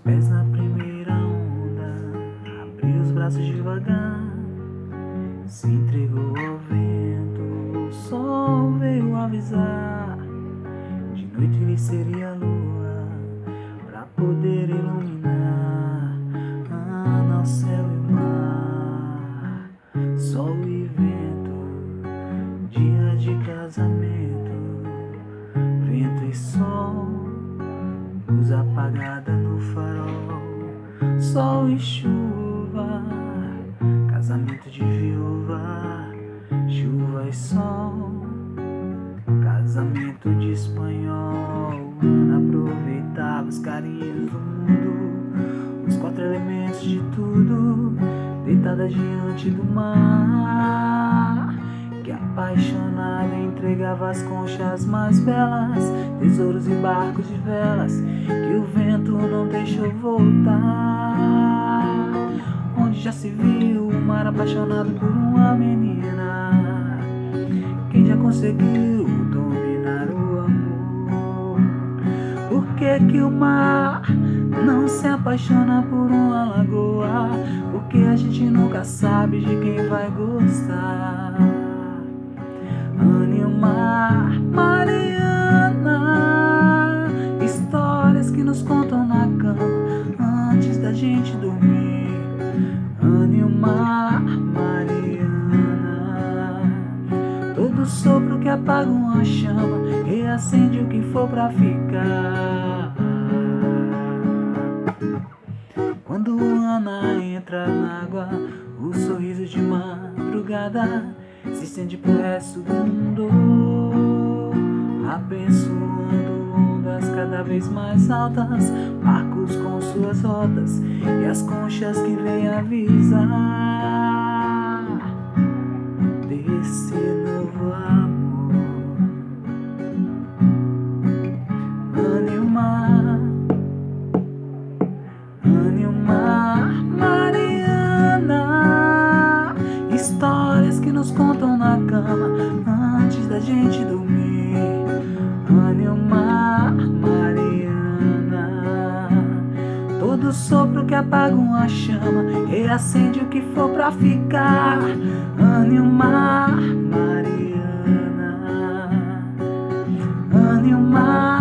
Pés na primeira onda, abriu os braços devagar, se entregou ao vento, o sol veio avisar. De noite ele seria a lua, pra poder iluminar o céu e o mar, sol e vento, dia de casamento, vento e sol, luz apagada no farol, sol e chuva, casamento de viúva, chuva e sol, casamento de espanhol. Ana aproveitava os carinhos do mundo, os quatro elementos de tudo, deitada diante do mar, que apaixonada entregava as conchas mais belas, tesouros e barcos de velas, que o vento não deixou voltar. Onde já se viu o mar apaixonado por uma menina, quem já conseguiu dominar o amor? Por que que o mar não se apaixona por uma lagoa? Porque a gente nunca sabe de quem vai gostar. Ana e o mar, Mariana, histórias que nos contam na cama antes da gente dormir. Ana e o mar, Mariana, todo sopro que apaga uma chama reacende o que for pra ficar. Quando Ana entra na água, o sorriso de madrugada se estende pro resto do mundo, abençoando ondas cada vez mais altas, barcos com suas rodas e as conchas que vêm avisar desse novo amor. Ana e o mar, Ana e o mar, Mariana, histórias que nos contam na cama antes da gente dormir. Ana e o mar, Mariana, todo sopro que apaga uma chama reacende o que for pra ficar. Ana e o mar, Mariana, Ana e o mar.